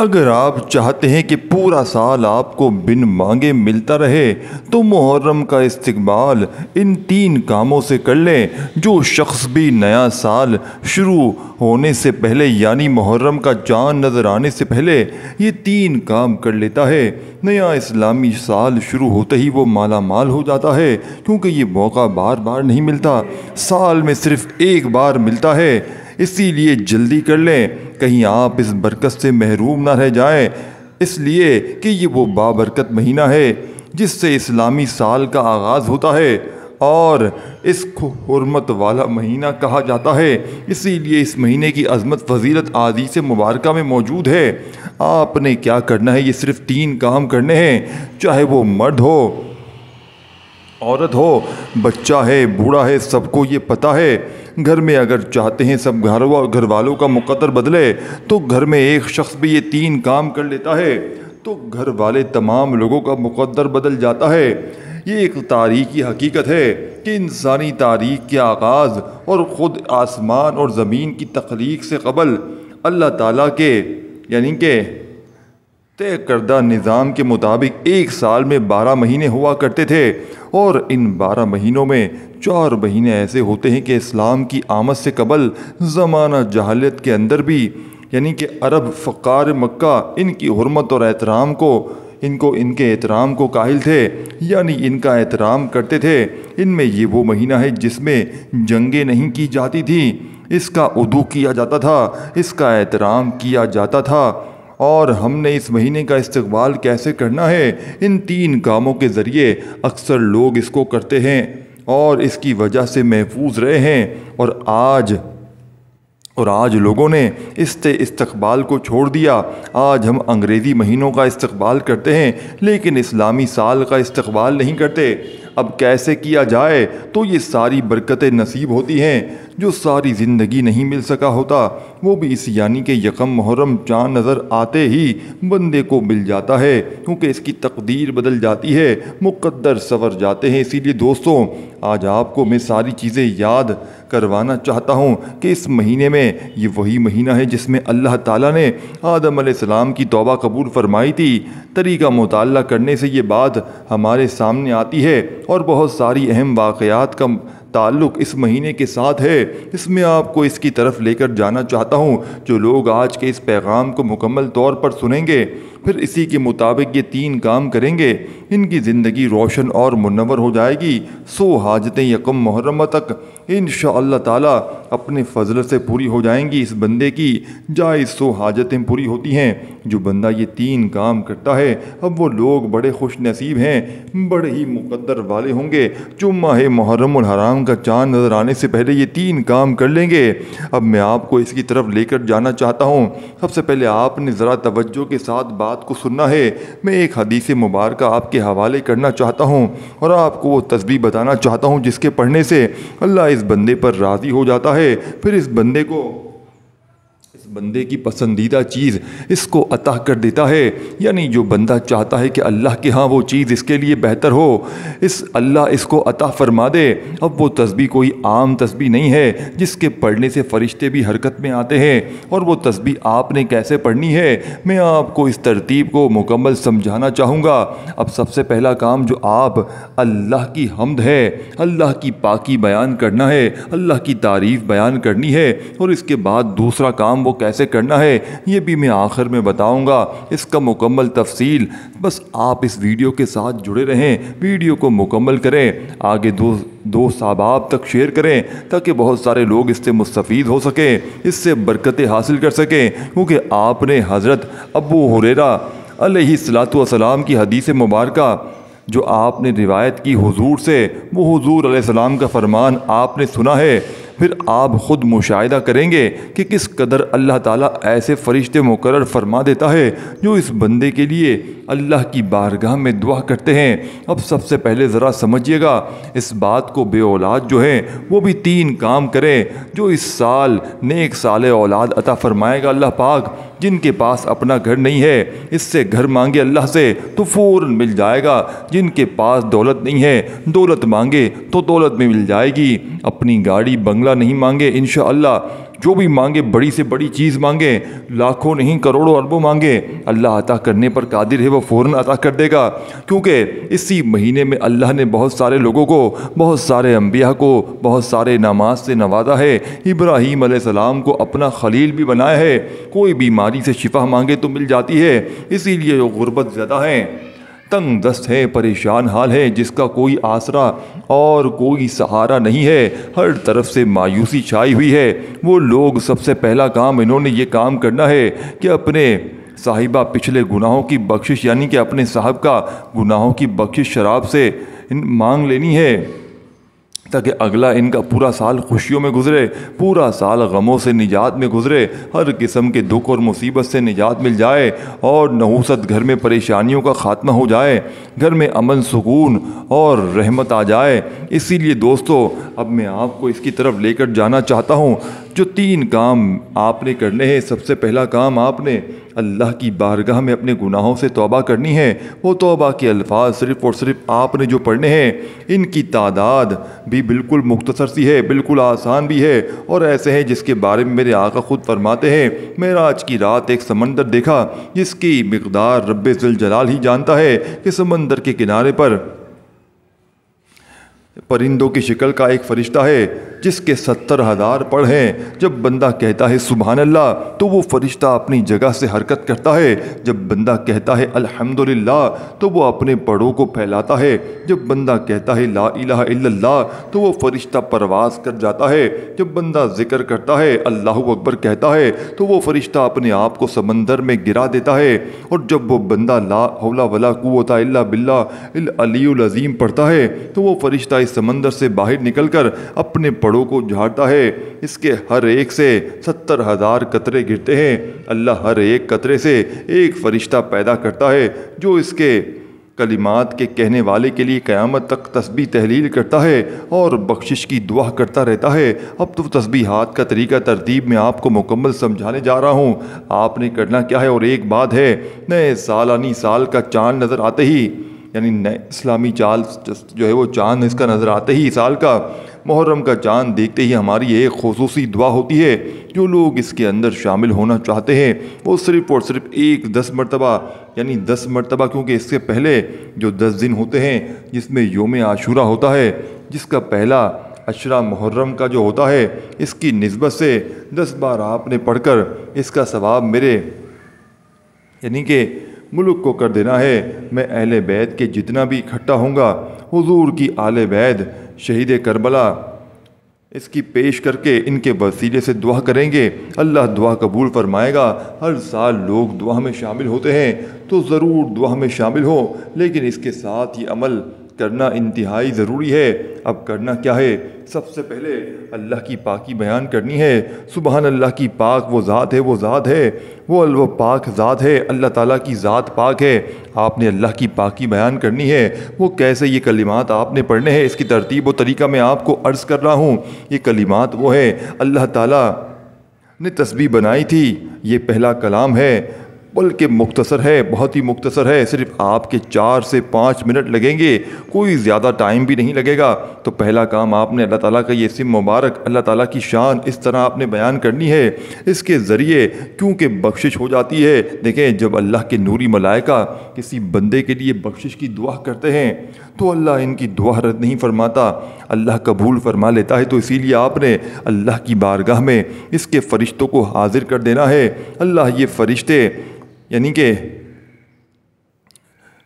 اگر آپ چاہتے ہیں کہ پورا سال آپ کو بن مانگے ملتا رہے تو محرم کا استقبال ان 3 کاموں سے کر لیں۔ جو شخص بھی نیا سال شروع ہونے سے پہلے یعنی محرم کا چاند نظر آنے سے پہلے یہ 3 کام کر لیتا ہے، نیا اسلامی سال شروع ہوتے ہی وہ مالا مال ہو جاتا ہے، کیونکہ یہ موقع بار بار نہیں ملتا، سال میں صرف ایک بار ملتا ہے۔ اسی لیے جلدی کر لیں، کہیں آپ اس برکت سے محروم نہ رہ جائیں، اس لیے کہ یہ وہ بابرکت مہینہ ہے جس سے اسلامی سال کا آغاز ہوتا ہے اور اس کو حرمت والا مہینہ کہا جاتا ہے۔ اسی لیے اس مہینے کی عظمت فضیلت احادیث مبارکہ میں موجود ہے۔ آپ نے کیا کرنا ہے، یہ صرف 3 کام کرنے ہیں، چاہے وہ مرد ہو، عورت ہو، بچہ ہے، بوڑھا ہے، سب کو یہ پتہ ہے۔ گھر میں اگر چاہتے ہیں سب گھر والوں کا مقدر بدلے تو گھر میں ایک شخص بھی یہ 3 کام کر لیتا ہے تو گھر والے تمام لوگوں کا مقدر بدل جاتا ہے۔ یہ ایک تاریخی حقیقت ہے کہ انسانی تاریخ کے آغاز اور خود آسمان اور زمین کی تخلیق سے قبل اللہ تعالیٰ کے یعنی کہ طے کردہ نظام کے مطابق ایک سال میں 12 مہینے ہوا کرتے تھے، اور ان 12 مہینوں میں 4 مہینے ایسے ہوتے ہیں کہ اسلام کی آمد سے قبل زمانہ جاہلیت کے اندر بھی یعنی کہ عرب فقار مکہ ان کی حرمت اور احترام کو ان کے احترام کو قائل تھے، یعنی ان کا احترام کرتے تھے۔ ان میں یہ وہ مہینہ ہے جس میں جنگیں نہیں کی جاتی تھیں، اس کا عدو کیا جاتا تھا، اس کا احترام کیا جاتا تھا۔ اور ہم نے اس مہینے کا استقبال کیسے کرنا ہے، ان 3 کاموں کے ذریعے اکثر لوگ اس کو کرتے ہیں اور اس کی وجہ سے محفوظ رہے ہیں، اور آج لوگوں نے اس استقبال کو چھوڑ دیا۔ آج ہم انگریزی مہینوں کا استقبال کرتے ہیں لیکن اسلامی سال کا استقبال نہیں کرتے۔ اب کیسے کیا جائے تو یہ ساری برکتیں نصیب ہوتی ہیں جو ساری زندگی نہیں مل سکا ہوتا، وہ بھی اس یعنی کہ یکم محرم چاند نظر آتے ہی بندے کو مل جاتا ہے، کیونکہ اس کی تقدیر بدل جاتی ہے، مقدر سنور جاتے ہیں۔ اسی لیے دوستوں، آج آپ کو میں ساری چیزیں یاد کروانا چاہتا ہوں کہ اس مہینے میں یہ وہی مہینہ ہے جس میں اللہ تعالیٰ نے آدم علیہ السلام کی توبہ قبول فرمائی تھی۔ طریقہ مطالعہ کرنے سے یہ بات ہمارے سامنے آتی ہے، اور بہت ساری اہم واقعات کا تعلق اس مہینے کے ساتھ ہے۔ اس میں آپ کو اس کی طرف لے کر جانا چاہتا ہوں۔ جو لوگ آج کے اس پیغام کو مکمل طور پر سنیں گے، پھر اسی کے مطابق یہ 3 کام کریں گے، ان کی زندگی روشن اور منور ہو جائے گی۔ 100 حاجتیں یکم محرم تک انشاءاللہ تعالیٰ اپنے فضل سے پوری ہو جائیں گی۔ اس بندے کی جائز 100 حاجتیں پوری ہوتی ہیں جو بندہ یہ 3 کام کرتا ہے۔ اب وہ لوگ بڑے خوش نصیب ہیں، بڑے ہی مقدر والے ہوں گے جو ماہ محرم الحرام کا چاند نظر آنے سے پہلے یہ 3 کام کر لیں گے۔ اب میں آپ کو اس کی طرف لے کر جانا چاہتا ہوں۔ سب سے پہلے آپ نے ذرا توجہ کے ساتھ بات کو سننا ہے۔ میں ایک حدیث مبارکہ آپ کے حوالے کرنا چاہتا ہوں اور آپ کو وہ تسبیح بتانا چاہتا ہوں جس کے پڑھنے سے اللہ اس بندے پر راضی ہو جاتا ہے، پھر اس بندے کی پسندیدہ چیز اس کو عطا کر دیتا ہے۔ یعنی جو بندہ چاہتا ہے کہ اللہ کے ہاں وہ چیز اس کے لیے بہتر ہو، اللہ اس کو عطا فرما دے۔ اب وہ تسبیح کوئی عام تسبیح نہیں ہے جس کے پڑھنے سے فرشتے بھی حرکت میں آتے ہیں، اور وہ تسبیح آپ نے کیسے پڑھنی ہے میں آپ کو اس ترتیب کو مکمل سمجھانا چاہوں گا۔ اب سب سے پہلا کام جو آپ اللہ کی حمد ہے، اللہ کی پاکی بیان کرنا ہے، اللہ کی تعریف بیان کرنی ہے، اور اس کے بعد دوسرا کام وہ کیسے کرنا ہے یہ بھی میں آخر میں بتاؤں گا، اس کا مکمل تفصیل۔ بس آپ اس ویڈیو کے ساتھ جڑے رہیں، ویڈیو کو مکمل کریں، آگے دوست احباب تک شیئر کریں تاکہ بہت سارے لوگ اس سے مستفید ہو سکیں، اس سے برکتیں حاصل کر سکیں، کیونکہ آپ نے حضرت ابو ہریرہ علیہ الصلوۃ والسلام کی حدیث مبارکہ جو آپ نے روایت کی حضور سے، وہ حضور علیہ السلام کا فرمان آپ نے سنا ہے۔ پھر آپ خود مشاہدہ کریں گے کہ کس قدر اللہ تعالیٰ ایسے فرشتے مقرر فرما دیتا ہے جو اس بندے کے لیے اللہ کی بارگاہ میں دعا کرتے ہیں۔ اب سب سے پہلے ذرا سمجھیے گا، اس بات کو بے اولاد جو ہیں وہ بھی 3 کام کریں جو اس سال نیک سال اولاد عطا فرمائے گا اللہ پاک۔ جن کے پاس اپنا گھر نہیں ہے اس سے گھر مانگے اللہ سے تو فوراً مل جائے گا، جن کے پاس دولت نہیں ہے دولت مانگے تو دولت میں مل جائے گی، اپنی گاڑی بنگلہ نہیں مانگے انشاءاللہ جو بھی مانگے بڑی سے بڑی چیز مانگے، لاکھوں نہیں کروڑوں اربوں مانگے، اللہ عطا کرنے پر قادر ہے، وہ فوراً عطا کر دے گا۔ کیونکہ اسی مہینے میں اللہ نے بہت سارے لوگوں کو، بہت سارے انبیاء کو بہت سارے انعامات سے نوازا ہے۔ ابراہیم علیہ السلام کو اپنا خلیل بھی بنایا ہے۔ کوئی بیماری سے شفا مانگے تو مل جاتی ہے۔ اسی لیے جو غربت زدہ ہیں، تنگ دست ہے، پریشان حال ہے، جس کا کوئی آسرا اور کوئی سہارا نہیں ہے، ہر طرف سے مایوسی چھائی ہوئی ہے، وہ لوگ سب سے پہلا کام انہوں نے یہ کام کرنا ہے کہ اپنے صاحبہ پچھلے گناہوں کی بخشش، یعنی کہ اپنے صاحب کا گناہوں کی بخشش شراب سے مانگ لینی ہے، تاکہ اگلا ان کا پورا سال خوشیوں میں گزرے، پورا سال غموں سے نجات میں گزرے، ہر قسم کے دکھ اور مصیبت سے نجات مل جائے، اور نحوست گھر میں پریشانیوں کا خاتمہ ہو جائے، گھر میں امن سکون اور رحمت آ جائے۔ اسی لیے دوستو، اب میں آپ کو اس کی طرف لے کر جانا چاہتا ہوں۔ جو 3 کام آپ نے کرنے ہیں، سب سے پہلا کام آپ نے اللہ کی بارگاہ میں اپنے گناہوں سے توبہ کرنی ہے۔ وہ توبہ کے الفاظ صرف اور صرف آپ نے جو پڑھنے ہیں، ان کی تعداد بھی بالکل مختصر سی ہے، بالکل آسان بھی ہے، اور ایسے ہیں جس کے بارے میں میرے آقا خود فرماتے ہیں، معراج کی رات ایک سمندر دیکھا جس کی مقدار رب ذوالجلال ہی جانتا ہے، کہ سمندر کے کنارے پر پرندوں کی شکل کا ایک فرشتہ ہے جس کے 70,000 پر ہیں۔ جب بندہ کہتا ہے سبحان اللہ تو وہ فرشتہ اپنی جگہ سے حرکت کرتا ہے، جب بندہ کہتا ہے الحمدللہ تو وہ اپنے پڑوں کو پھیلاتا ہے، جب بندہ کہتا ہے لا الہ الا اللہ تو وہ فرشتہ پرواز کر جاتا ہے، جب بندہ ذکر کرتا ہے اللہ اکبر کہتا ہے تو وہ فرشتہ اپنے آپ کو سمندر میں گرا دیتا ہے، اور جب وہ بندہ لا حول ولا قوت الا باللہ العلی العظیم پڑھتا ہے تو وہ فرشتہ اس سمندر سے باہر نکل کر اپنے پڑوں کو جھاڑتا ہے۔ اس کے ہر ایک سے 70,000 قطرے گرتے ہیں۔ اللہ ہر ایک قطرے سے ایک فرشتہ پیدا کرتا ہے جو اس کے کلمات کے کہنے والے کے لیے قیامت تک تسبیح تحلیل کرتا ہے اور بخشش کی دعا کرتا رہتا ہے۔ اب تو تسبیحات کا طریقہ ترتیب میں آپ کو مکمل سمجھانے جا رہا ہوں۔ آپ نے کرنا کیا ہے، اور ایک بات ہے، نئے سالانی سال کا چاند نظر آتے ہی، یعنی نئے اسلامی چال جو ہے وہ چاند اس کا نظر آتے ہی، سال کا محرم کا چاند دیکھتے ہی ہماری ایک خصوصی دعا ہوتی ہے۔ جو لوگ اس کے اندر شامل ہونا چاہتے ہیں وہ صرف اور صرف 10 مرتبہ، یعنی 10 مرتبہ، کیونکہ اس سے پہلے جو 10 دن ہوتے ہیں جس میں یوم عاشورہ ہوتا ہے، جس کا پہلا عشرہ محرم کا جو ہوتا ہے، اس کی نسبت سے 10 بار آپ نے پڑھ کر اس کا ثواب میرے یعنی کہ ملک کو کر دینا ہے۔ میں اہل بیت کے جتنا بھی اکٹھا ہوں گا، حضور کی آل بیت شہید کربلا اس کی پیش کر کے ان کے وسیلے سے دعا کریں گے، اللہ دعا قبول فرمائے گا۔ ہر سال لوگ دعا میں شامل ہوتے ہیں تو ضرور دعا میں شامل ہو، لیکن اس کے ساتھ یہ عمل کرنا انتہائی ضروری ہے۔ اب کرنا کیا ہے، سب سے پہلے اللہ کی پاکی بیان کرنی ہے۔ سبحان اللہ کی پاک وہ ذات ہے، وہ ذات ہے، وہ پاک ذات ہے، اللہ تعالیٰ کی ذات پاک ہے۔ آپ نے اللہ کی پاکی بیان کرنی ہے۔ وہ کیسے، یہ کلمات آپ نے پڑھنے ہیں، اس کی ترتیب و طریقہ میں آپ کو عرض کر رہا ہوں۔ یہ کلمات وہ ہے اللہ تعالیٰ نے تسبیح بنائی تھی، یہ پہلا کلام ہے، بلکہ مختصر ہے، بہت ہی مختصر ہے، صرف آپ کے 4 سے 5 منٹ لگیں گے، کوئی زیادہ ٹائم بھی نہیں لگے گا۔ تو پہلا کام آپ نے اللہ تعالیٰ کا یہ اسم مبارک، اللہ تعالیٰ کی شان اس طرح آپ نے بیان کرنی ہے۔ اس کے ذریعے کیونکہ بخشش ہو جاتی ہے۔ دیکھیں، جب اللہ کے نوری ملائکہ کسی بندے کے لیے بخشش کی دعا کرتے ہیں تو اللہ ان کی دعا رد نہیں فرماتا، اللہ قبول فرما لیتا ہے۔ تو اسی لیے آپ نے اللہ کی بارگاہ میں اس کے فرشتوں کو حاضر کر دینا ہے۔ اللہ یہ فرشتے، یعنی کہ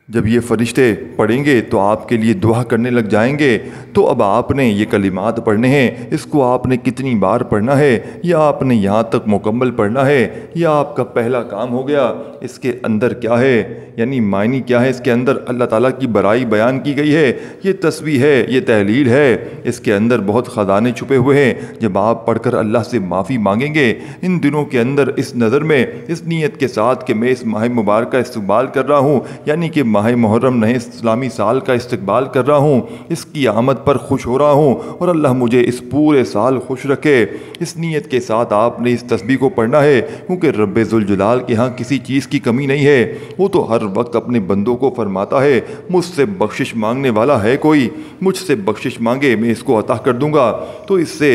جب یہ فرشتے پڑھیں گے تو آپ کے لیے دعا کرنے لگ جائیں گے۔ تو اب آپ نے یہ کلمات پڑھنے ہیں، اس کو آپ نے کتنی بار پڑھنا ہے، یا آپ نے یہاں تک مکمل پڑھنا ہے، یا آپ کا پہلا کام ہو گیا۔ اس کے اندر کیا ہے، یعنی معنی کیا ہے، اس کے اندر اللہ تعالیٰ کی بڑائی بیان کی گئی ہے، یہ تسبیح ہے، یہ تحلیل ہے، اس کے اندر بہت خزانے چھپے ہوئے ہیں۔ جب آپ پڑھ کر اللہ سے معافی مانگیں گے ان دنوں کے اندر، اس نظر میں، اس نیت کے ساتھ کہ میں اس ماہ مبارک کا استقبال کر رہا ہوں، یعنی کہ ماہ محرم نئے اسلامی سال کا استقبال کر رہا ہوں، اس کی آمد پر خوش ہو رہا ہوں اور اللہ مجھے اس پورے سال خوش رکھے۔ اس نیت کے ساتھ آپ نے اس تسبیح کو پڑھنا ہے، کیونکہ رب ذوالجلال کے ہاں کسی چیز کی کمی نہیں ہے۔ وہ تو ہر وقت اپنے بندوں کو فرماتا ہے مجھ سے بخشش مانگنے والا ہے کوئی، مجھ سے بخشش مانگے میں اس کو عطا کر دوں گا۔ تو اس سے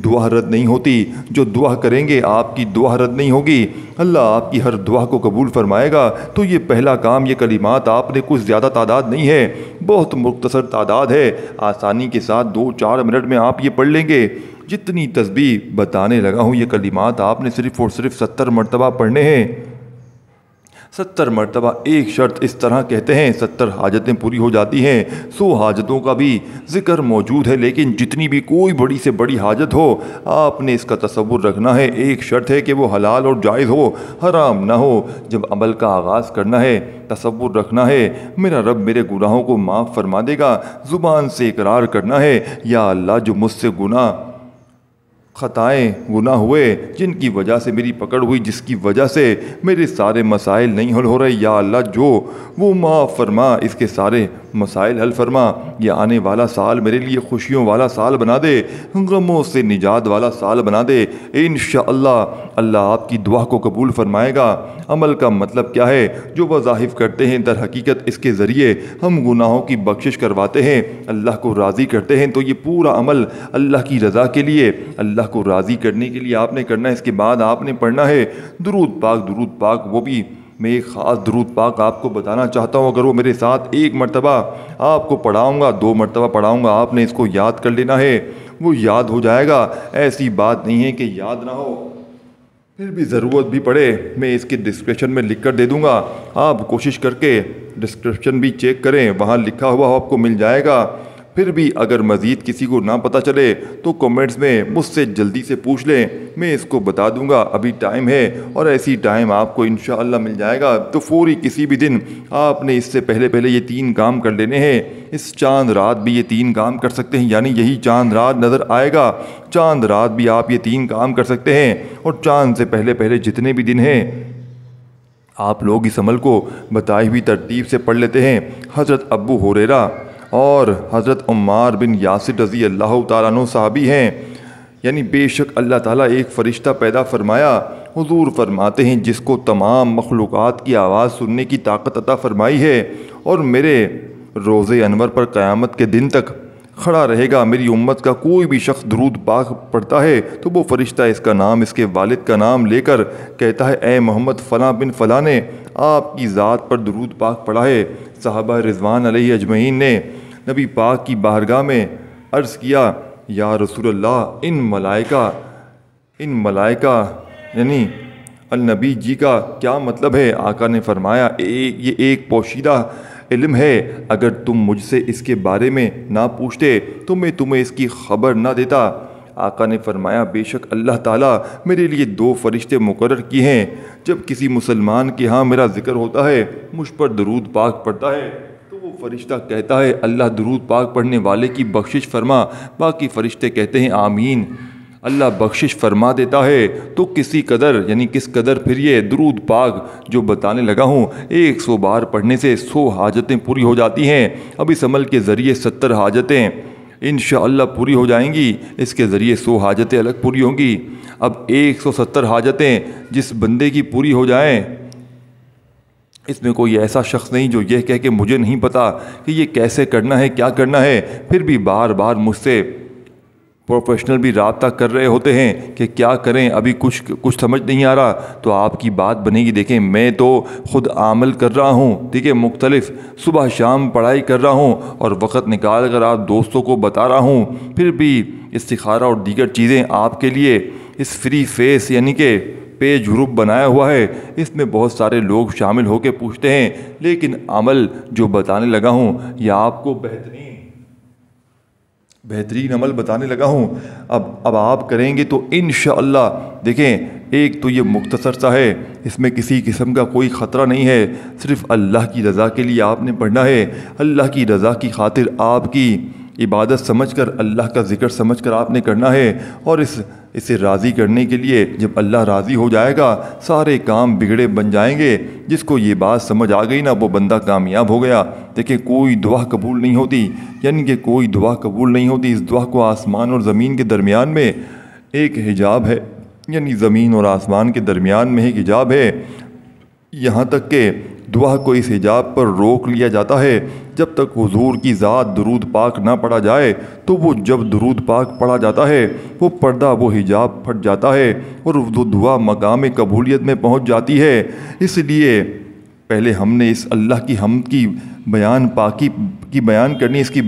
دعا رد نہیں ہوتی، جو دعا کریں گے آپ کی دعا رد نہیں ہوگی، اللہ آپ کی ہر دعا کو قبول فرمائے گا۔ تو یہ پہلا کام، یہ کلمات آپ نے کچھ زیادہ تعداد نہیں ہے، بہت مختصر تعداد ہے، آسانی کے ساتھ 2-4 منٹ میں آپ یہ پڑھ لیں گے۔ جتنی تسبیح بتانے لگا ہوں یہ کلمات آپ نے صرف اور صرف 70 مرتبہ پڑھنے ہیں۔ 70 مرتبہ ایک شرط اس طرح کہتے ہیں 70 حاجتیں پوری ہو جاتی ہیں۔ 100 حاجتوں کا بھی ذکر موجود ہے، لیکن جتنی بھی کوئی بڑی سے بڑی حاجت ہو آپ نے اس کا تصور رکھنا ہے۔ ایک شرط ہے کہ وہ حلال اور جائز ہو، حرام نہ ہو۔ جب عمل کا آغاز کرنا ہے تصور رکھنا ہے میرا رب میرے گناہوں کو معاف فرما دے گا۔ زبان سے اقرار کرنا ہے یا اللہ جو مجھ سے گناہ ہوئے جن کی وجہ سے میری پکڑ ہوئی، جس کی وجہ سے میرے سارے مسائل نہیں حل ہو رہے، یا اللہ جو وہ معاف فرما، اس کے سارے مسائل حل فرما۔ یہ آنے والا سال میرے لیے خوشیوں والا سال بنا دے، غموں سے نجات والا سال بنا دے۔ انشاءاللہ اللہ آپ کی دعا کو قبول فرمائے گا۔ عمل کا مطلب کیا ہے؟ جو وظائف کرتے ہیں در حقیقت اس کے ذریعے ہم گناہوں کی بخشش کرواتے ہیں، اللہ کو راضی کرتے ہیں۔ تو یہ پورا عمل اللہ کی رضا کے لیے، اللہ کو راضی کرنے کے لیے آپ نے کرنا ہے۔ اس کے بعد آپ نے پڑھنا ہے درود پاک، وہ بھی میں ایک خاص درود پاک آپ کو بتانا چاہتا ہوں۔ اگر وہ میرے ساتھ 1 مرتبہ آپ کو پڑھاؤں گا، 2 مرتبہ پڑھاؤں گا، آپ نے اس کو یاد کر لینا ہے، وہ یاد ہو جائے گا۔ ایسی بات نہیں ہے کہ یاد نہ ہو، پھر بھی ضرورت بھی پڑے میں اس کی ڈسکرپشن میں لکھ کر دے دوں گا، آپ کوشش کر کے ڈسکرپشن بھی چیک کریں، وہاں لکھا ہوا آپ کو مل جائے گا۔ پھر بھی اگر مزید کسی کو نہ پتہ چلے تو کمنٹس میں مجھ سے جلدی سے پوچھ لیں، میں اس کو بتا دوں گا۔ ابھی ٹائم ہے اور ایسی ٹائم آپ کو انشاءاللہ مل جائے گا۔ تو فوری کسی بھی دن آپ نے اس سے پہلے یہ 3 کام کر لینے ہیں۔ اس چاند رات بھی یہ 3 کام کر سکتے ہیں، یعنی یہی چاند رات نظر آئے گا، چاند رات بھی آپ یہ 3 کام کر سکتے ہیں۔ اور چاند سے پہلے جتنے بھی دن ہیں آپ لوگ اس عمل کو بتائی ہوئی ترتیب سے پڑھ لیتے ہیں۔ حضرت ابو ہریرہ اور حضرت عمار بن یاسر رضی اللہ تعالیٰ عنہ صحابی ہیں، یعنی بے شک اللہ تعالیٰ ایک فرشتہ پیدا فرمایا، حضور فرماتے ہیں جس کو تمام مخلوقات کی آواز سننے کی طاقت عطا فرمائی ہے اور میرے روز انور پر قیامت کے دن تک کھڑا رہے گا۔ میری امت کا کوئی بھی شخص درود پاک پڑھتا ہے تو وہ فرشتہ اس کا نام، اس کے والد کا نام لے کر کہتا ہے اے محمد فلاں بن فلاں نے آپ کی ذات پر درود پاک پڑھا ہے۔ صحابہ رضوان علیہ اجمعین نے نبی پاک کی بارگاہ میں عرض کیا یا رسول اللہ ان ملائکہ یعنی النبی جی کا کیا مطلب ہے؟ آقا نے فرمایا یہ ایک پوشیدہ علم ہے، اگر تم مجھ سے اس کے بارے میں نہ پوچھتے تو میں تمہیں اس کی خبر نہ دیتا۔ آقا نے فرمایا بے شک اللہ تعالیٰ میرے لیے 2 فرشتے مقرر کیے ہیں، جب کسی مسلمان کے ہاں میرا ذکر ہوتا ہے، مجھ پر درود پاک پڑھتا ہے تو وہ فرشتہ کہتا ہے اللہ درود پاک پڑھنے والے کی بخشش فرما، باقی فرشتے کہتے ہیں آمین، اللہ بخشش فرما دیتا ہے۔ تو کسی قدر یعنی کس قدر پھر یہ درود پاک جو بتانے لگا ہوں 100 بار پڑھنے سے 100 حاجتیں پوری ہو جاتی ہیں۔ اب اس عمل کے ذریعے 70 حاجتیں انشاءاللہ پوری ہو جائیں گی، اس کے ذریعے 100 حاجتیں الگ پوری ہوں گی۔ اب 170 حاجتیں جس بندے کی پوری ہو جائیں، اس میں کوئی ایسا شخص نہیں جو یہ کہہ کہ مجھے نہیں پتا کہ یہ کیسے کرنا ہے، کیا کرنا ہے، پھر بھی بار بار مجھ سے پروفیشنل بھی رابطہ کر رہے ہوتے ہیں کہ کیا کریں، ابھی کچھ سمجھ نہیں آ رہا۔ تو آپ کی بات بنے گی، دیکھیں میں تو خود عمل کر رہا ہوں، ٹھیک ہے، مختلف صبح شام پڑھائی کر رہا ہوں اور وقت نکال کر آپ دوستوں کو بتا رہا ہوں، پھر بھی استخارہ اور دیگر چیزیں آپ کے لیے اس فری فیس یعنی کہ پیج گروپ بنایا ہوا ہے، اس میں بہت سارے لوگ شامل ہو کے پوچھتے ہیں، لیکن عمل جو بتانے لگا ہوں یہ آپ کو بہترین عمل بتانے لگا ہوں، اب آپ کریں گے تو انشاءاللہ دیکھیں ایک تو یہ مختصر سا ہے، اس میں کسی قسم کا کوئی خطرہ نہیں ہے، صرف اللہ کی رضا کے لیے آپ نے پڑھنا ہے، اللہ کی رضا کی خاطر آپ کی عبادت سمجھ کر، اللہ کا ذکر سمجھ کر آپ نے کرنا ہے، اور اس اسے راضی کرنے کے لیے جب اللہ راضی ہو جائے گا سارے کام بگڑے بن جائیں گے۔ جس کو یہ بات سمجھ آ گئی نا وہ بندہ کامیاب ہو گیا۔ دیکھیں کوئی دعا قبول نہیں ہوتی، یعنی کہ کوئی دعا قبول نہیں ہوتی، اس دعا کو آسمان اور زمین کے درمیان میں ایک حجاب ہے، یعنی زمین اور آسمان کے درمیان میں ایک حجاب ہے، یہاں تک کہ دعا کو اس حجاب پر روک لیا جاتا ہے جب تک حضور کی ذات درود پاک نہ پڑھا جائے۔ تو وہ جب درود پاک پڑھا جاتا ہے وہ پردہ وہ حجاب پھٹ جاتا ہے اور وہ دعا مقام قبولیت میں پہنچ جاتی ہے۔ اس لیے پہلے ہم نے اس اللہ کی حمد کی بیان پاکی کی بیان کرنی، اس کی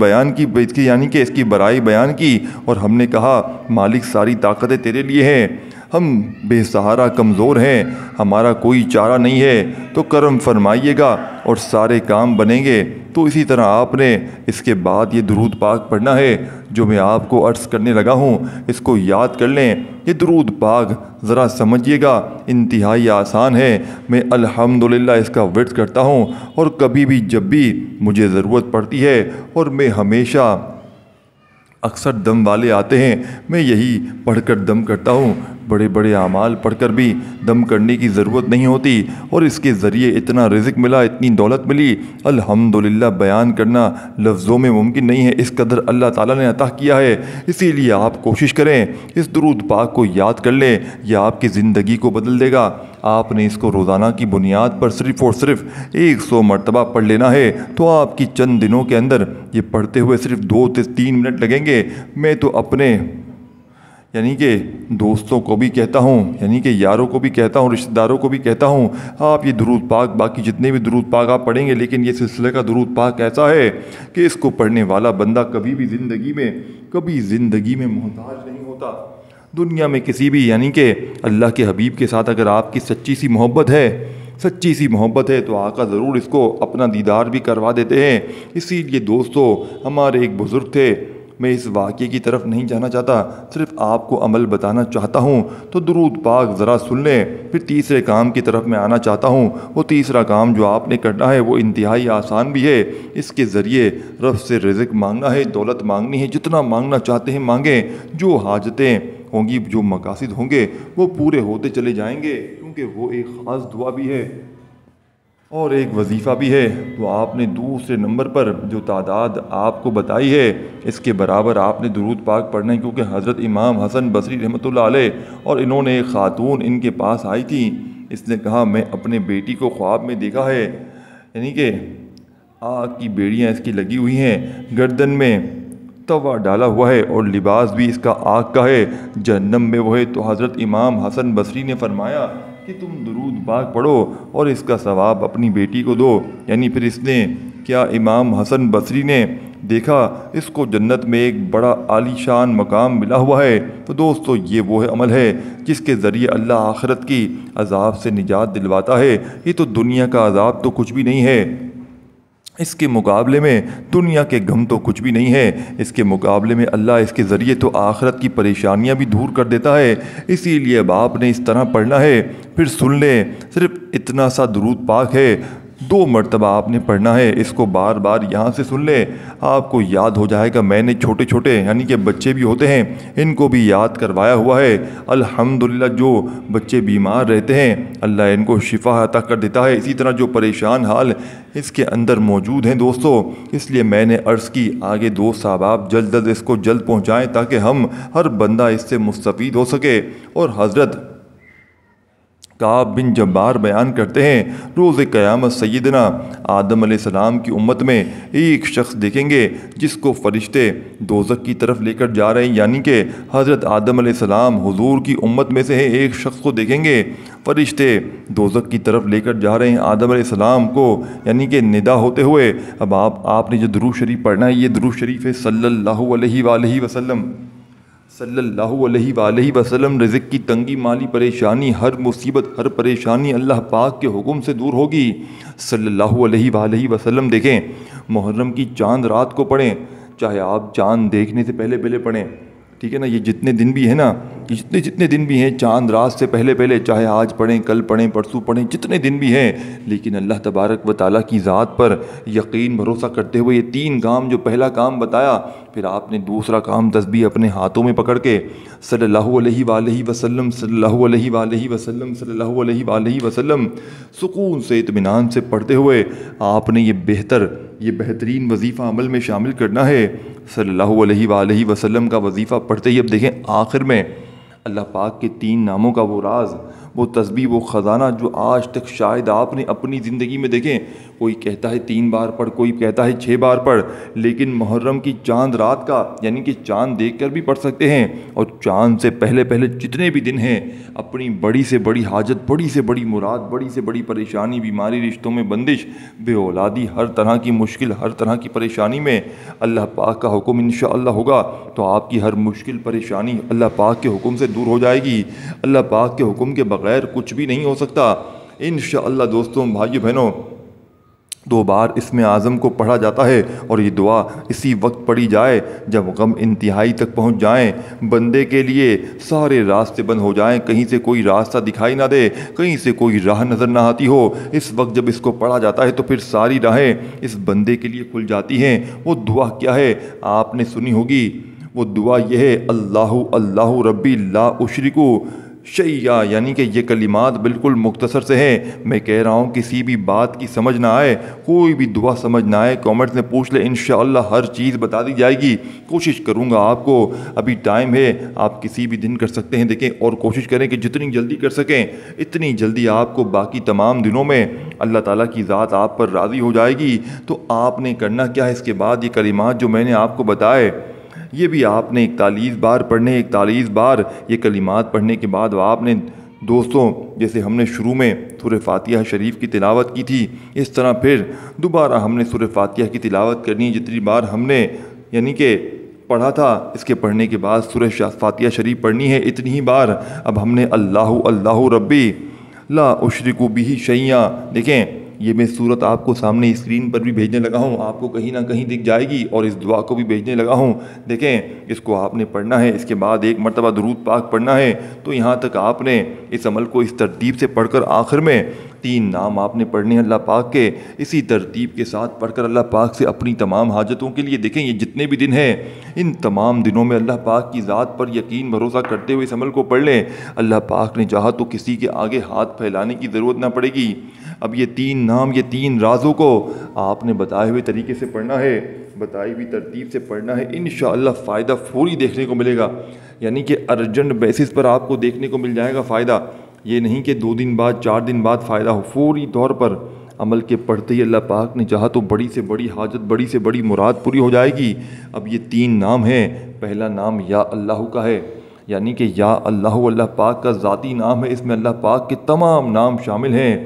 یعنی کہ اس کی برائی بیان کی، اور ہم نے کہا مالک ساری طاقتیں تیرے لیے ہیں، ہم بے سہارا کمزور ہیں، ہمارا کوئی چارہ نہیں ہے، تو کرم فرمائیے گا اور سارے کام بنیں گے۔ تو اسی طرح آپ نے اس کے بعد یہ درود پاک پڑھنا ہے جو میں آپ کو عرض کرنے لگا ہوں، اس کو یاد کر لیں۔ یہ درود پاک ذرا سمجھیے گا، انتہائی آسان ہے۔ میں الحمدللہ اس کا ورد کرتا ہوں، اور کبھی بھی جب بھی مجھے ضرورت پڑتی ہے، اور میں ہمیشہ اکثر دم والے آتے ہیں میں یہی پڑھ کر دم کرتا ہوں۔ بڑے بڑے اعمال پڑھ کر بھی دم کرنے کی ضرورت نہیں ہوتی، اور اس کے ذریعے اتنا رزق ملا، اتنی دولت ملی، الحمدللہ بیان کرنا لفظوں میں ممکن نہیں ہے، اس قدر اللہ تعالیٰ نے عطا کیا ہے۔ اسی لیے آپ کوشش کریں، اس درود پاک کو یاد کر لیں، یہ آپ کی زندگی کو بدل دے گا۔ آپ نے اس کو روزانہ کی بنیاد پر صرف اور صرف 100 مرتبہ پڑھ لینا ہے، تو آپ کی چند دنوں کے اندر یہ پڑھتے ہوئے صرف 2 سے 3 منٹ لگیں گے۔ میں تو اپنے یعنی کہ دوستوں کو بھی کہتا ہوں، یعنی کہ یاروں کو بھی کہتا ہوں، رشتہ داروں کو بھی کہتا ہوں، آپ یہ درود پاک باقی جتنے بھی درود پاک آپ پڑھیں گے، لیکن یہ سلسلے کا درود پاک ایسا ہے کہ اس کو پڑھنے والا بندہ کبھی زندگی میں محتاج نہیں ہوتا۔ دنیا میں کسی بھی یعنی کہ اللہ کے حبیب کے ساتھ اگر آپ کی سچی سی محبت ہے تو آقا ضرور اس کو اپنا دیدار بھی کروا دیتے ہیں۔ اسی لیے دوستو، ہمارے ایک بزرگ تھے، میں اس واقعے کی طرف نہیں جانا چاہتا، صرف آپ کو عمل بتانا چاہتا ہوں، تو درود پاک ذرا سن لیں۔ پھر تیسرے کام کی طرف میں آنا چاہتا ہوں۔ وہ تیسرا کام جو آپ نے کرنا ہے وہ انتہائی آسان بھی ہے، اس کے ذریعے رب سے رزق مانگنا ہے، دولت مانگنی ہے، جتنا مانگنا چاہتے ہیں مانگیں، جو حاجتیں ہوں گی، جو مقاصد ہوں گے وہ پورے ہوتے چلے جائیں گے، کیونکہ وہ ایک خاص دعا بھی ہے اور ایک وظیفہ بھی ہے۔ تو آپ نے دوسرے نمبر پر جو تعداد آپ کو بتائی ہے اس کے برابر آپ نے درود پاک پڑھنا ہے، کیونکہ حضرت امام حسن بصری رحمۃ اللہ علیہ اور انہوں نے ایک خاتون ان کے پاس آئی تھی، اس نے کہا میں اپنے بیٹی کو خواب میں دیکھا ہے، یعنی کہ آگ کی بیڑیاں اس کی لگی ہوئی ہیں، گردن میں توا ڈالا ہوا ہے اور لباس بھی اس کا آگ کا ہے، جہنم میں وہ ہے۔ تو حضرت امام حسن بصری نے فرمایا کہ تم درود پاک پڑھو اور اس کا ثواب اپنی بیٹی کو دو۔ یعنی پھر اس نے کیا، امام حسن بصری نے دیکھا اس کو جنت میں ایک بڑا عالی شان مقام ملا ہوا ہے۔ تو دوستو یہ وہ عمل ہے جس کے ذریعے اللہ آخرت کی عذاب سے نجات دلواتا ہے۔ یہ تو دنیا کا عذاب تو کچھ بھی نہیں ہے، اس کے مقابلے میں دنیا کے غم تو کچھ بھی نہیں ہے، اس کے مقابلے میں اللہ اس کے ذریعے تو آخرت کی پریشانیاں بھی دور کر دیتا ہے۔ اسی لیے اب آپ نے اس طرح پڑھنا ہے، پھر سن لیں، صرف اتنا سا درود پاک ہے، 2 مرتبہ آپ نے پڑھنا ہے، اس کو بار بار یہاں سے سن لیں، آپ کو یاد ہو جائے گا۔ میں نے چھوٹے چھوٹے یعنی کہ بچے بھی ہوتے ہیں ان کو بھی یاد کروایا ہوا ہے۔ الحمدللہ جو بچے بیمار رہتے ہیں اللہ ان کو شفا عطا کر دیتا ہے، اسی طرح جو پریشان حال اس کے اندر موجود ہیں دوستو، اس لیے میں نے عرض کی آگے دوست احباب جلد اس کو جلد پہنچائیں تاکہ ہم ہر بندہ اس سے مستفید ہو سکے۔ اور حضرت کعب بن جبار بیان کرتے ہیں روز قیامت سیدنا آدم علیہ السلام کی امت میں ایک شخص دیکھیں گے جس کو فرشتے دوزخ کی طرف لے کر جا رہے ہیں، یعنی کہ حضرت آدم علیہ السلام حضور کی امت میں سے ایک شخص کو دیکھیں گے فرشتے دوزخ کی طرف لے کر جا رہے ہیں آدم علیہ السلام کو، یعنی کہ ندا ہوتے ہوئے۔ اب آپ نے جو درود شریف پڑھنا ہے یہ درود شریف ہے صلی اللہ علیہ وآلہ وسلم، صلی اللہ علیہ وآلہ وسلم۔ رزق کی تنگی، مالی پریشانی، ہر مصیبت، ہر پریشانی اللہ پاک کے حکم سے دور ہوگی، صلی اللہ علیہ وآلہ وسلم۔ دیکھیں محرم کی چاند رات کو پڑھیں، چاہے آپ چاند دیکھنے سے پہلے پڑھیں، ٹھیک ہے نا، یہ جتنے دن بھی ہیں نا، یہ جتنے دن بھی ہیں چاند رات سے پہلے پہلے، چاہے آج پڑھیں، کل پڑھیں، پرسوں پڑھیں، جتنے دن بھی ہیں، لیکن اللہ تبارک و تعالیٰ کی ذات پر یقین بھروسہ کرتے ہوئے یہ 3 کام، جو پہلا کام بتایا، پھر آپ نے دوسرا کام تسبیح اپنے ہاتھوں میں پکڑ کے صلی اللہ علیہ وآلہ وسلم، صلی اللہ علیہ وآلہ وسلم، صلی اللہ علیہ وآلہ وسلم سکون سے اطمینان سے پڑھتے ہوئے آپ نے یہ بہترین وظیفہ عمل میں شامل کرنا ہے۔ صلی اللہ علیہ وآلہ وسلم کا وظیفہ پڑھتے ہی اب دیکھیں آخر میں اللہ پاک کے 3 ناموں کا وہ راز، وہ تسبیح، وہ خزانہ جو آج تک شاید آپ نے اپنی زندگی میں دیکھیں، کوئی کہتا ہے 3 بار پڑھ، کوئی کہتا ہے 6 بار پڑھ، لیکن محرم کی چاند رات کا، یعنی کہ چاند دیکھ کر بھی پڑھ سکتے ہیں، اور چاند سے پہلے پہلے جتنے بھی دن ہیں اپنی بڑی سے بڑی حاجت، بڑی سے بڑی مراد، بڑی سے بڑی پریشانی، بیماری، رشتوں میں بندش، بے اولادی، ہر طرح کی مشکل، ہر طرح کی پریشانی میں اللہ پاک کا حکم انشاءاللہ ہوگا تو آپ کی ہر مشکل پریشانی اللہ پاک کے حکم سے دور ہو جائے گی۔ اللہ پاک کے حکم کے بغیر کچھ بھی نہیں ہو سکتا انشاءاللہ۔ دوستوں، بھائیو، بہنوں، 2 بار اسم اعظم کو پڑھا جاتا ہے، اور یہ دعا اسی وقت پڑھی جائے جب غم انتہائی تک پہنچ جائیں، بندے کے لیے سارے راستے بند ہو جائیں، کہیں سے کوئی راستہ دکھائی نہ دے، کہیں سے کوئی راہ نظر نہ آتی ہو، اس وقت جب اس کو پڑھا جاتا ہے تو پھر ساری راہیں اس بندے کے لیے کھل جاتی ہیں۔ وہ دعا کیا ہے آپ نے سنی ہوگی، وہ دعا یہ ہے، اللہ اللہ ربی لا اشرکو شیئا، یعنی کہ یہ کلمات بالکل مختصر سے ہیں۔ میں کہہ رہا ہوں کسی بھی بات کی سمجھ نہ آئے، کوئی بھی دعا سمجھ نہ آئے، کامنٹس میں پوچھ لیں، انشاءاللہ ہر چیز بتا دی جائے گی۔ کوشش کروں گا آپ کو، ابھی ٹائم ہے، آپ کسی بھی دن کر سکتے ہیں، دیکھیں، اور کوشش کریں کہ جتنی جلدی کر سکیں اتنی جلدی آپ کو باقی تمام دنوں میں اللہ تعالیٰ کی ذات آپ پر راضی ہو جائے گی۔ تو آپ نے کرنا کیا ہے، اس کے بعد یہ کلمات جو میں نے آپ کو بتائے، یہ بھی آپ نے 41 بار پڑھنے، 41 بار یہ کلمات پڑھنے کے بعد آپ نے، دوستوں، جیسے ہم نے شروع میں سورہ فاتحہ شریف کی تلاوت کی تھی، اس طرح پھر دوبارہ ہم نے سورہ فاتحہ کی تلاوت کرنی ہے۔ جتنی بار ہم نے یعنی کہ پڑھا تھا، اس کے پڑھنے کے بعد سورہ فاتحہ شریف پڑھنی ہے، اتنی ہی بار اب ہم نے اللہ اللہ ربی لا اشرک بہ شیئا، دیکھیں یہ میں صورت آپ کو سامنے اسکرین پر بھی بھیجنے لگا ہوں، آپ کو کہیں نہ کہیں دکھ جائے گی، اور اس دعا کو بھی بھیجنے لگا ہوں۔ دیکھیں، اس کو آپ نے پڑھنا ہے، اس کے بعد 1 مرتبہ درود پاک پڑھنا ہے۔ تو یہاں تک آپ نے اس عمل کو اس ترتیب سے پڑھ کر آخر میں 3 نام آپ نے پڑھنے ہیں اللہ پاک کے، اسی ترتیب کے ساتھ پڑھ کر اللہ پاک سے اپنی تمام حاجتوں کے لیے، دیکھیں یہ جتنے بھی دن ہیں ان تمام دنوں میں اللہ پاک کی ذات پر یقین بھروسہ کرتے ہوئے اس عمل کو پڑھ لیں۔ اللہ پاک نے چاہا تو کسی کے آگے ہاتھ پھیلانے کی ضرورت نہ پڑے گی۔ اب یہ 3 نام، یہ 3 رازوں کو آپ نے بتائے ہوئے طریقے سے پڑھنا ہے، بتائی ہوئی ترتیب سے پڑھنا ہے، انشاءاللہ فائدہ فوری دیکھنے کو ملے گا، یعنی کہ ارجنٹ بیسس پر آپ کو دیکھنے کو مل جائے گا فائدہ۔ یہ نہیں کہ 2 دن بعد، 4 دن بعد فائدہ ہو، فوری طور پر عمل کے پڑھتے ہی اللہ پاک نے چاہا تو بڑی سے بڑی حاجت، بڑی سے بڑی مراد پوری ہو جائے گی۔ اب یہ 3 نام ہیں، پہلا نام یا اللہ کا ہے، یعنی کہ یا اللہ پاک کا ذاتی نام ہے، اس میں اللہ پاک کے تمام نام شامل ہیں،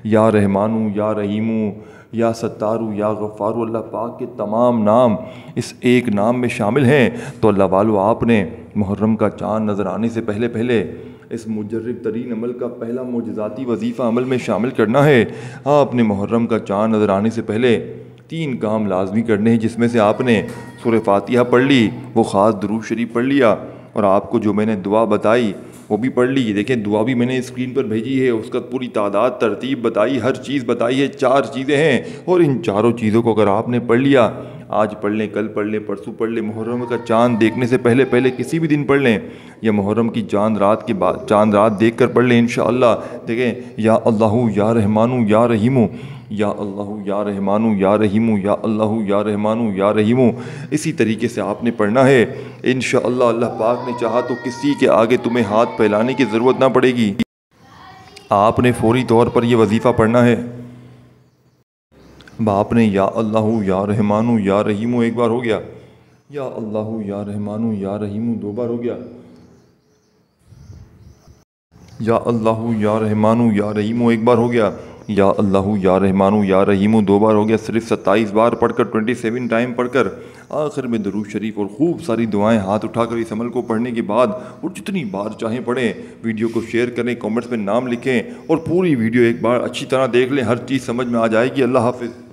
یا رحمانو، یا رحیمو، یا ستارو، یا غفارو، اللہ پاک کے تمام نام اس ایک نام میں شامل ہیں۔ تو اللہ والو، آپ نے محرم کا چاند نظر آنے سے پہلے پہلے اس مجرب ترین عمل کا پہلا معجزاتی وظیفہ عمل میں شامل کرنا ہے۔ آپ نے محرم کا چاند نظر آنے سے پہلے 3 کام لازمی کرنے ہیں، جس میں سے آپ نے سورہ فاتحہ پڑھ لی، وہ خاص درود شریف پڑھ لیا، اور آپ کو جو میں نے دعا بتائی وہ بھی پڑھ لی۔ دیکھیں دعا بھی میں نے اسکرین پر بھیجی ہے، اس کا پوری تعداد، ترتیب بتائی، ہر چیز بتائی ہے، 4 چیزیں ہیں، اور ان چاروں چیزوں کو اگر آپ نے پڑھ لیا، آج پڑھ لیں، کل پڑھ لیں، پرسوں پڑھ لیں، محرم کا چاند دیکھنے سے پہلے پہلے کسی بھی دن پڑھ لیں، یا محرم کی چاند رات کے بعد، چاند رات دیکھ کر پڑھ لیں انشاءاللہ۔ دیکھیں، یا اللہ یا رحمانو یا رحیمو، یا اللہ یا رحمانو یا رحیمو، یا اللہ یا رحمانو یا رحیمو، اسی طریقے سے آپ نے پڑھنا ہے انشاءاللہ۔ اللہ پاک نے چاہا تو کسی کے آگے تمہیں ہاتھ پھیلانے کی ضرورت نہ پڑے گی، آپ نے فوری طور پر یہ وظیفہ پڑھنا ہے۔ اب آپ نے یا اللہ یا رحمانو یا رحیمو 1 بار ہو گیا، یا اللہ یا رحمانو یا رحیمو 2 بار ہو گیا، یا اللہ یا رحمانو یا رحیمو 1 بار ہو گیا، یا اللہ یا رحمانو یا رحیمو 2 بار ہو گیا۔ صرف 27 بار پڑھ کر، 27 ٹائم پڑھ کر، آخر میں درود شریف اور خوب ساری دعائیں ہاتھ اٹھا کر اس عمل کو پڑھنے کے بعد، اور جتنی بار چاہیں پڑھیں، ویڈیو کو شیئر کریں، کامنٹس میں نام لکھیں، اور پوری ویڈیو ایک بار اچھی طرح دیکھ لیں، ہر چیز سمجھ میں آ جائے گی۔ اللہ حافظ۔